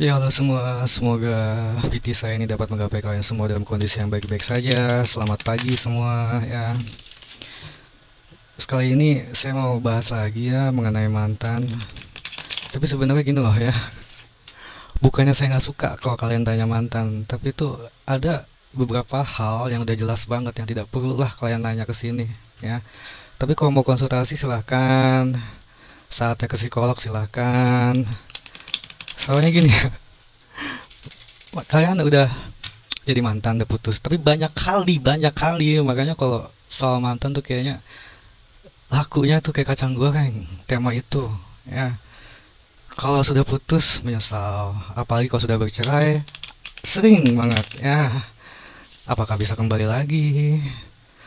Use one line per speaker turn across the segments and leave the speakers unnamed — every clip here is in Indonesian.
Ya halo semua, semoga PT saya ini dapat menggapai kalian semua dalam kondisi yang baik-baik saja. Selamat pagi semua ya. Sekali ini saya mau bahas lagi ya mengenai mantan. Tapi sebenarnya gini loh ya, bukannya saya nggak suka kalau kalian tanya mantan, tapi itu ada beberapa hal yang udah jelas banget yang tidak perlu lah kalian nanya ke sini ya. Tapi kalau mau konsultasi silahkan, saatnya ke psikolog silahkan. Soalnya gini, kalian udah jadi mantan udah putus tapi banyak kali makanya kalau soal mantan tuh kayaknya lakunya tuh kayak kacang goreng tema itu ya. Kalau sudah putus menyesal, apalagi kalau sudah bercerai sering banget ya. Apakah bisa kembali lagi,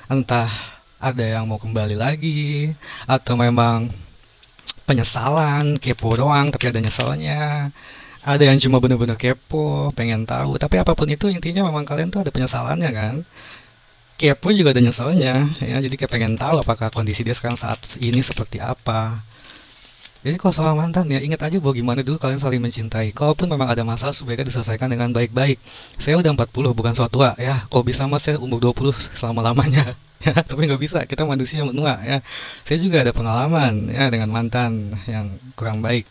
entah ada yang mau kembali lagi atau memang penyesalan kepo doang tapi ada nyesalnya. Ada yang cuma bener-bener kepo pengen tahu tapi apapun itu intinya memang kalian tuh ada penyesalannya kan. Kepo juga ada nyeselnya ya, jadi kayak pengen tahu apakah kondisi dia sekarang saat ini seperti apa. Jadi kalau soal mantan ya ingat aja bahwa gimana dulu kalian saling mencintai. Kalaupun memang ada masalah sebaiknya diselesaikan dengan baik-baik. Saya udah 40 bukan so tua ya. Kalau bisa mas saya umur 20 selama-lamanya. Ya, tapi nggak bisa, kita manusia menua ya. Saya juga ada pengalaman ya dengan mantan yang kurang baik.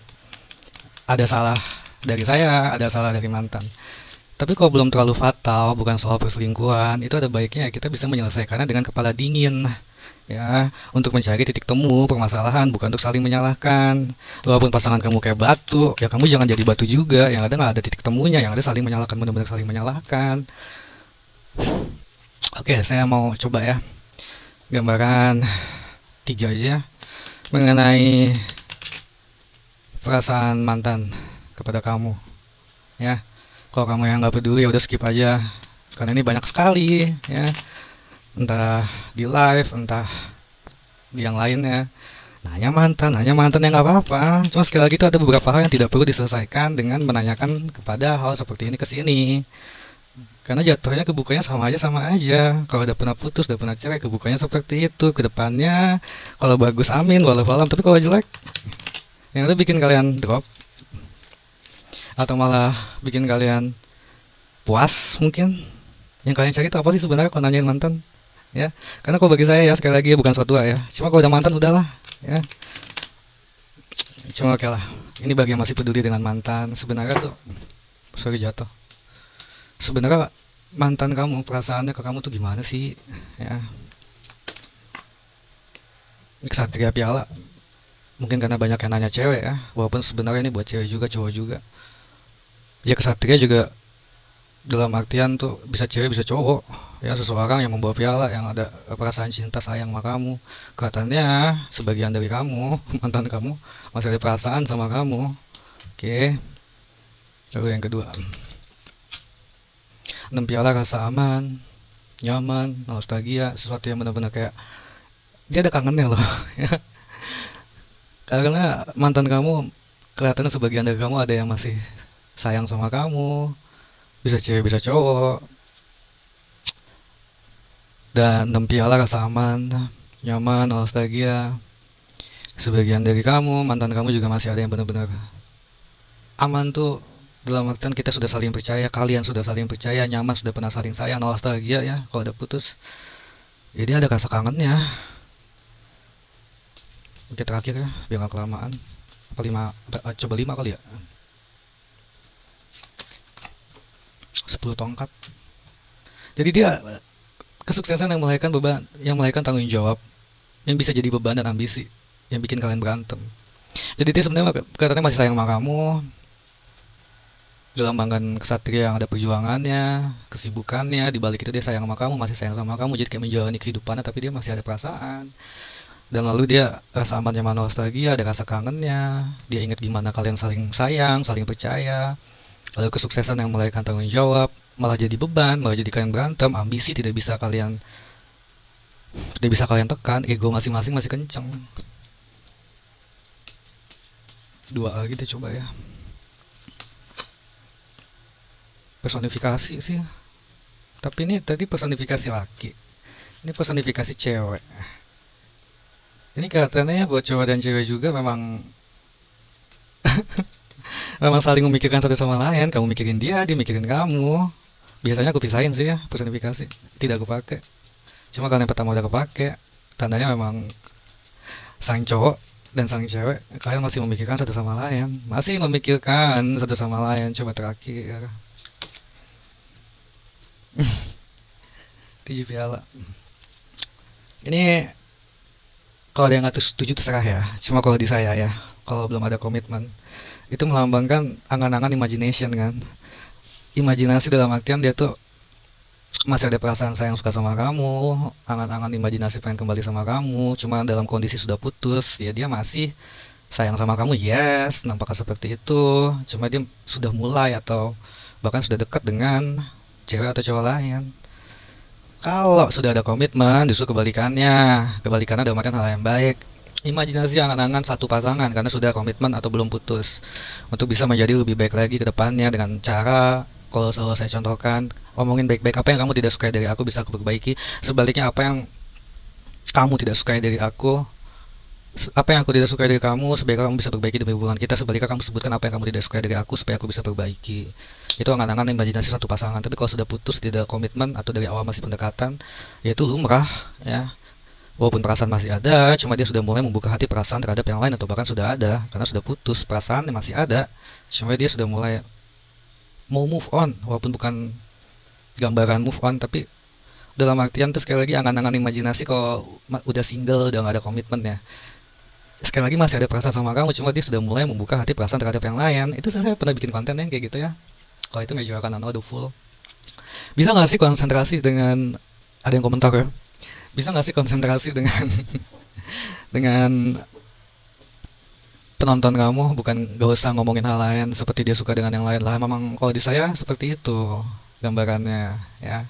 Ada salah dari saya, ada salah dari mantan. Tapi kalau belum terlalu fatal, bukan soal perselingkuhan, itu ada baiknya kita bisa menyelesaikannya dengan kepala dingin. Ya, untuk mencari titik temu permasalahan, bukan untuk saling menyalahkan. Walaupun pasangan kamu kayak batu, ya kamu jangan jadi batu juga. Yang ada nggak ada titik temunya, yang ada saling menyalahkan, benar-benar saling menyalahkan. Oke, saya mau coba ya gambaran tiga aja mengenai perasaan mantan kepada kamu. Ya, kalau kamu yang nggak peduli, ya udah skip aja. Karena ini banyak sekali, ya. Entah di live, entah di yang lainnya. Nanya mantan yang nggak apa-apa. Cuma sekali lagi itu ada beberapa hal yang tidak perlu diselesaikan dengan menanyakan kepada hal seperti ini ke sini. Karena jatuhnya kebukanya sama aja. Kalau udah pernah putus, udah pernah cerai, kebukanya seperti itu. Kedepannya, kalau bagus amin, walau alam. Tapi kalau jelek, yang itu bikin kalian drop atau malah bikin kalian puas mungkin. Yang kalian cari itu apa sih sebenarnya kalau nanyain mantan? Ya, karena kalau bagi saya ya sekali lagi ya bukan suatu ya. Cuma kalau udah mantan udahlah, ya. Cuma oke lah. Ini bagi yang masih peduli dengan mantan, sebenarnya tuh sorry jatuh. Sebenarnya mantan kamu perasaannya ke kamu tuh gimana sih? Ya, Kesatria Piala. Mungkin karena banyak yang nanya cewek ya, walaupun sebenarnya ini buat cewek juga, cowok juga. Ya kesatria juga dalam artian tuh bisa cewek bisa cowok ya, seseorang yang membawa piala yang ada perasaan cinta sayang sama kamu. Katanya sebagian dari kamu mantan kamu masih ada perasaan sama kamu. Oke, lalu yang kedua, 6 piala rasa aman, nyaman, nostalgia, sesuatu yang benar-benar kayak dia ada kangennya loh. Ya, karena mantan kamu kelihatannya sebagian dari kamu ada yang masih sayang sama kamu, bisa cewek bisa cowok. Dan 6 piala rasa aman, nyaman, nostalgia. Sebagian dari kamu, mantan kamu juga masih ada yang benar-benar aman tuh, dalam artian kita sudah saling percaya, kalian sudah saling percaya, nyaman, sudah pernah saling sayang, nostalgia ya kalau udah putus. Jadi ada rasa kangennya. Oke terakhir ya, biar gak kelamaan. Apa lima, coba 5 kali ya. 10 tongkat. Jadi dia kesuksesan yang melahirkan beban, yang melahirkan tanggung jawab, yang bisa jadi beban dan ambisi, yang bikin kalian berantem. Jadi dia sebenarnya katanya masih sayang sama kamu, dalam banggaan kesatria yang ada perjuangannya, kesibukannya, di balik itu dia sayang sama kamu, masih sayang sama kamu, jadi kayak menjalani kehidupannya tapi dia masih ada perasaan. Dan lalu dia rasa aman nyaman nostalgia, ada rasa kangennya, dia ingat gimana kalian saling sayang, saling percaya, lalu kesuksesan yang melahirkan tanggung jawab, malah jadi beban, malah jadi kalian berantem, ambisi tidak bisa kalian tekan, ego masing-masing masih kenceng. Dua lagi deh coba ya. Personifikasi sih, tapi ini tadi personifikasi laki, ini personifikasi cewek. Ini katanya buat cowok dan cewek juga memang Memang saling memikirkan satu sama lain, kamu mikirin dia, dia mikirin kamu. Biasanya aku pisahin sih ya personifikasi, tidak aku pakai. Cuma kalau yang pertama udah kepake, tandanya memang sang cowok dan sang cewek kalian masih memikirkan satu sama lain, masih memikirkan satu sama lain. Coba terakhir 7 piala ini, kalau dia nggak setuju terserah ya. Cuma kalau di saya ya, kalau belum ada komitmen, itu melambangkan angan-angan imagination kan. Imajinasi dalam artian dia tuh masih ada perasaan sayang suka sama kamu, angan-angan imajinasi pengen kembali sama kamu. Cuma dalam kondisi sudah putus, ya dia masih sayang sama kamu, yes, nampaknya seperti itu. Cuma dia sudah mulai atau bahkan sudah dekat dengan cewek atau cowok lain. Kalau sudah ada komitmen, justru kebalikannya. Kebalikannya dalam artian hal yang baik. Imajinasi angan-angan satu pasangan karena sudah komitmen atau belum putus. Untuk bisa menjadi lebih baik lagi ke depannya dengan cara, kalau selalu saya contohkan, omongin baik-baik apa yang kamu tidak sukai dari aku bisa aku perbaiki. Sebaliknya apa yang kamu tidak sukai dari aku, apa yang aku tidak sukai dari kamu, sebaiknya kamu bisa perbaiki demi hubungan kita. Sebaliknya kamu sebutkan apa yang kamu tidak sukai dari aku supaya aku bisa perbaiki. Itu angan-angan imajinasi satu pasangan. Tapi kalau sudah putus, tidak komitmen atau dari awal masih pendekatan, ya itu lumrah ya. Walaupun perasaan masih ada, cuma dia sudah mulai membuka hati perasaan terhadap yang lain atau bahkan sudah ada karena sudah putus. Perasaan masih ada, cuma dia sudah mulai mau move on, walaupun bukan gambaran move on, tapi dalam artian tuh sekali lagi angan-angan imajinasi kalau udah single, udah gak ada komitmen ya. Sekali lagi masih ada perasaan sama kamu, cuma dia sudah mulai membuka hati perasaan terhadap yang lain. Itu saya pernah bikin konten yang kayak gitu ya. Kalau itu measure akan the full. Bisa nggak sih konsentrasi dengan, ada yang komentar ya? Bisa nggak sih konsentrasi dengan dengan penonton kamu, bukan gak usah ngomongin hal lain seperti dia suka dengan yang lain lah. Memang kalau di saya seperti itu gambarannya ya.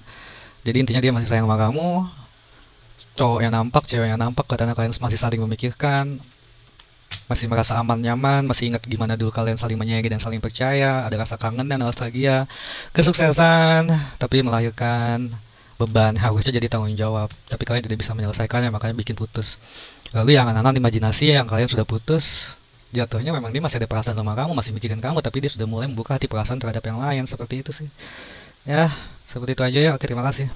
Jadi intinya dia masih sayang sama kamu, cowok yang nampak, cewek yang nampak, karena kalian masih saling memikirkan, masih merasa aman nyaman, masih ingat gimana dulu kalian saling menyayangi dan saling percaya, ada rasa kangen dan nostalgia, kesuksesan, tapi melahirkan beban harusnya jadi tanggung jawab, tapi kalian tidak bisa menyelesaikannya makanya bikin putus. Lalu yang angan-angan imajinasi yang kalian sudah putus, jatuhnya memang dia masih ada perasaan sama kamu, masih mikirin kamu, tapi dia sudah mulai membuka hati perasaan terhadap yang lain. Seperti itu sih ya, seperti itu aja ya. Oke, terima kasih.